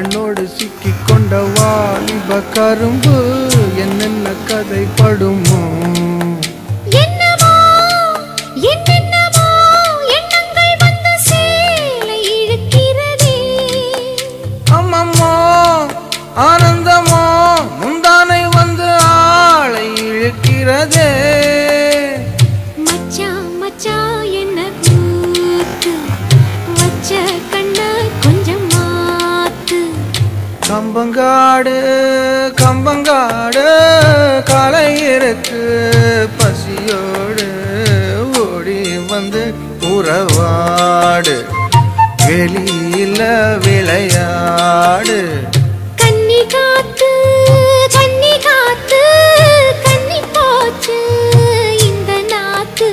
பெண்ணோடு சிக்கிக் கொண்ட வாலிப கரும்பு என்னென்ன கதை படுமோ என்னமோ என்னென்னமோ எண்ணங்கள் வந்து சேலை இழுக்கிறதே அம்மம்மா ஆனந்தமோ முந்தானை வந்து ஆளை இழுக்கிறதே மச்சான் மச்சான் என்ன கூத்து வச்ச கண்ண கொஞ்சம் மாத்து கம்பங்காடு கம்பங்காடு காலை இருக்கு பசியோடு ஓடி வந்து உறவாடு வெளியில விளையாடு கன்னி காத்து கன்னி காத்து கன்னி போச்சு இந்த நாத்து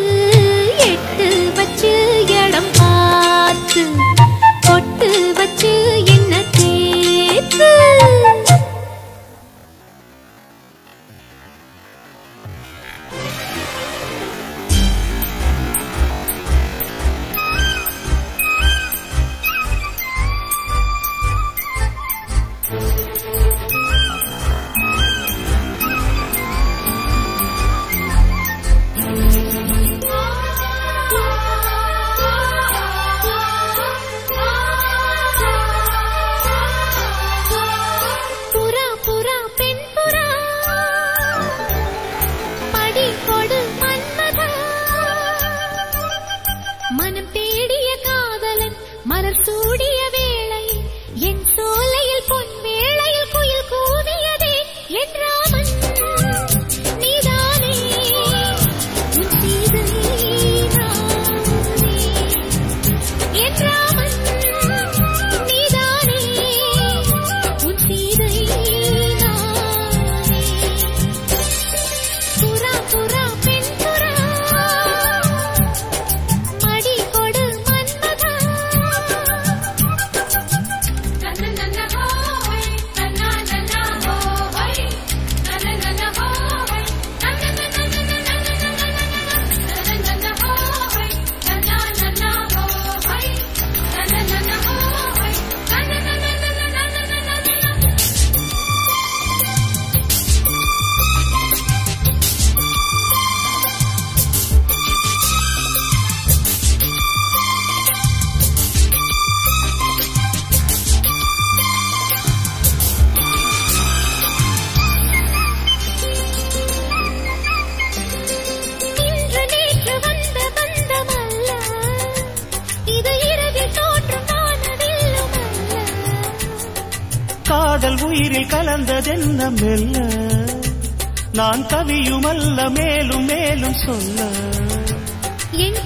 எட்டு வச்சு இடம் பார்த்து பொட்டு வச்சு என்ன தேத்து மனம் தேடிய காதலன் மலர் சூடிய வேளை என் சோலையில் பொன் வேளையில் குயில் கூவியதே என் ராமன் நீதானே உன் சீதை நானே என் ராமன் நீதானே உன் சீதை நானே புறா புறா பெண் புறா காதல் உயிரில் கலந்ததென்ன மெல்ல நான் கவியுமல்ல மேலும் மேலும் சொல்ல என்